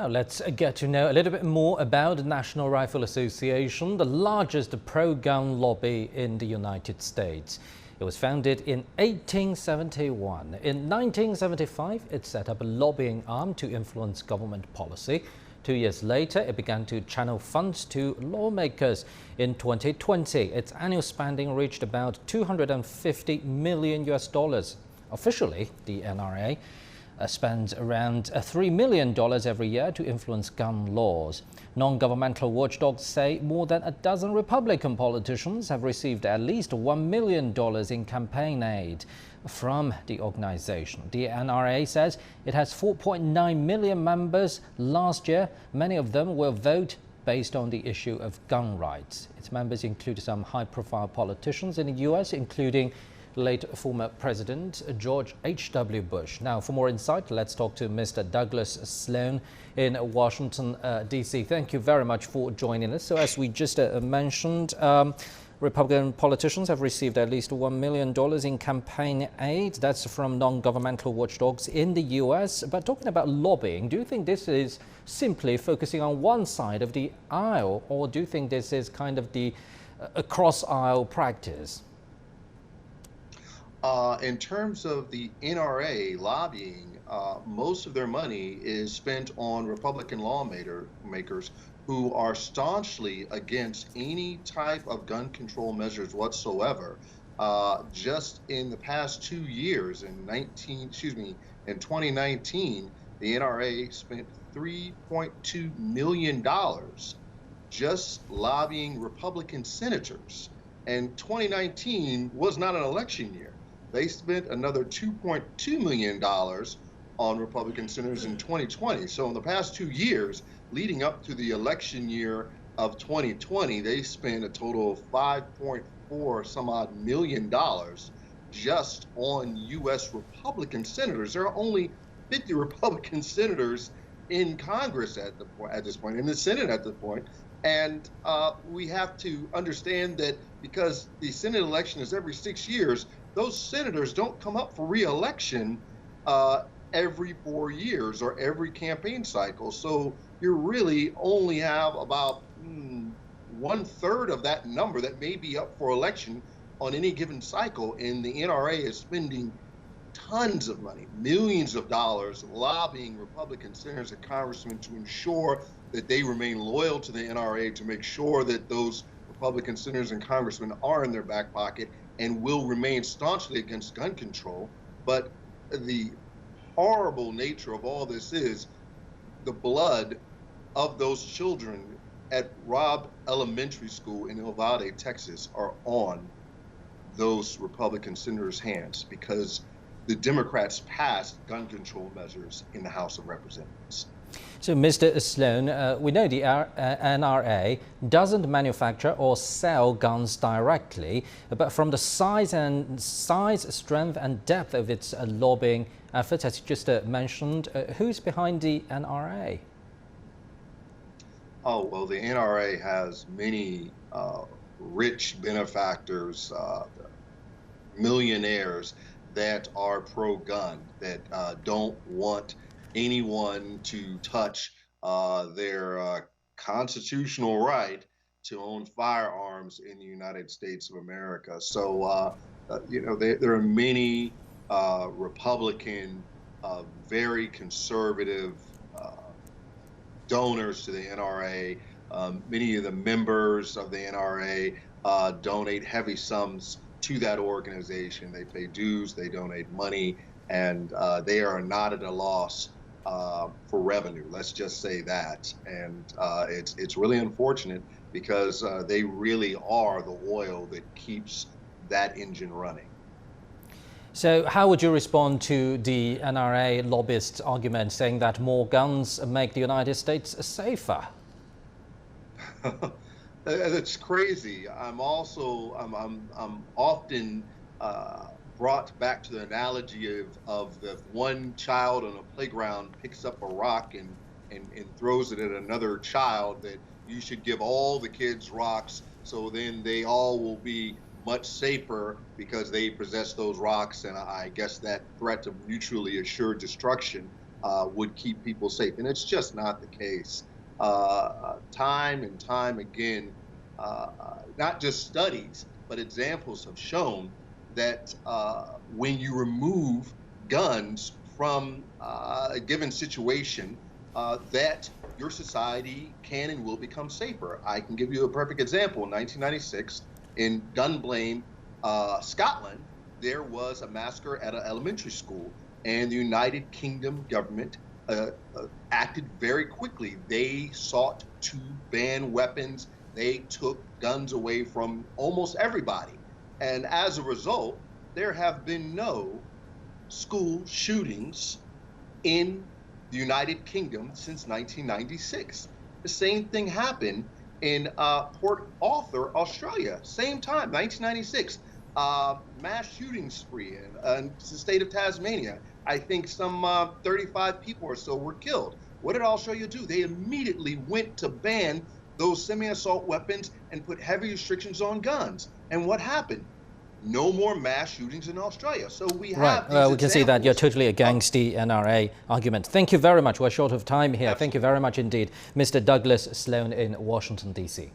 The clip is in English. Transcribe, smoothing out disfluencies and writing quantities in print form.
Now let's get to know a little bit more about the National Rifle Association, the largest pro-gun lobby in the United States. It was founded in 1871. In 1975, it set up a lobbying arm to influence government policy. 2 years later, it began to channel funds to lawmakers. In 2020, its annual spending reached about $250 million. Officially, the NRA spends around $3 million every year to influence gun laws. Non-governmental watchdogs say more than a dozen Republican politicians have received at least $1 million in campaign aid from the organization. The NRA says it has 4.9 million members. Last year, many of them will vote based on the issue of gun rights. Its members include some high-profile politicians in the U.S., including late former President George H.W. Bush. Now, for more insight, let's talk to Mr. Douglas Sloan in Washington, D.C. Thank you very much for joining us. So, as we just mentioned, Republican politicians have received at least $1 million in campaign aid. That's from non-governmental watchdogs in the U.S. But talking about lobbying, do you think this is simply focusing on one side of the aisle, or do you think this is kind of the cross-aisle practice? In terms of the NRA lobbying, most of their money is spent on Republican lawmakers who are staunchly against any type of gun control measures whatsoever. Just in the past 2 years, in 2019, the NRA spent $3.2 million just lobbying Republican senators. And 2019 was not an election year. They spent another $2.2 million on Republican senators in 2020. So in the past 2 years, leading up to the election year of 2020, they spent a total of $5.4 some odd million just on U.S. Republican senators. There are only 50 Republican senators in Congress at this point, in the Senate at this point. And we have to understand that because the Senate election is every 6 years, those senators don't come up for re-election every 4 years or every campaign cycle. So you really only have about 1/3 of that number that may be up for election on any given cycle. And the NRA is spending tons of money, millions of dollars, lobbying Republican senators and congressmen to ensure that they remain loyal to the NRA, to make sure that those Republican senators and congressmen are in their back pocket and will remain staunchly against gun control. But the horrible nature of all this is the blood of those children at Robb Elementary School in Uvalde, Texas, are on those Republican senators' hands because the Democrats passed gun control measures in the House of Representatives. So, Mr. Sloan, we know the NRA doesn't manufacture or sell guns directly, but from the size, strength and depth of its lobbying efforts, as you just mentioned, who's behind the NRA? Oh, well, the NRA has many rich benefactors, millionaires that are pro-gun, that don't want anyone to touch their constitutional right to own firearms in the United States of America. So, there are many Republican, very conservative donors to the NRA. Many of the members of the NRA donate heavy sums to that organization. They pay dues, they donate money, and they are not at a loss for revenue. Let's just say that. And it's really unfortunate because they really are the oil that keeps that engine running. So how would you respond to the NRA lobbyists' argument saying that more guns make the United States safer? That's crazy. I'm often brought back to the analogy of the one child on a playground picks up a rock and throws it at another child, that you should give all the kids rocks so then they all will be much safer because they possess those rocks. And I guess that threat of mutually assured destruction would keep people safe. And it's just not the case. Time and time again, not just studies, but examples have shown that when you remove guns from a given situation, that your society can and will become safer. I can give you a perfect example. In 1996, in gun blame Scotland, there was a massacre at an elementary school, and the United Kingdom government acted very quickly. They sought to ban weapons. They took guns away from almost everybody. And as a result, there have been no school shootings in the United Kingdom since 1996. The same thing happened in Port Arthur, Australia. Same time, 1996. Mass shooting spree in the state of Tasmania. I think some 35 people or so were killed. What did Australia do? They immediately went to ban those semi-assault weapons and put heavy restrictions on guns. And what happened? No more mass shootings in Australia. So we have right. We can see that you're totally against the NRA argument. Thank you very much. We're short of time here. Absolutely. Thank you very much indeed, Mr. Douglas Sloan in Washington, D.C.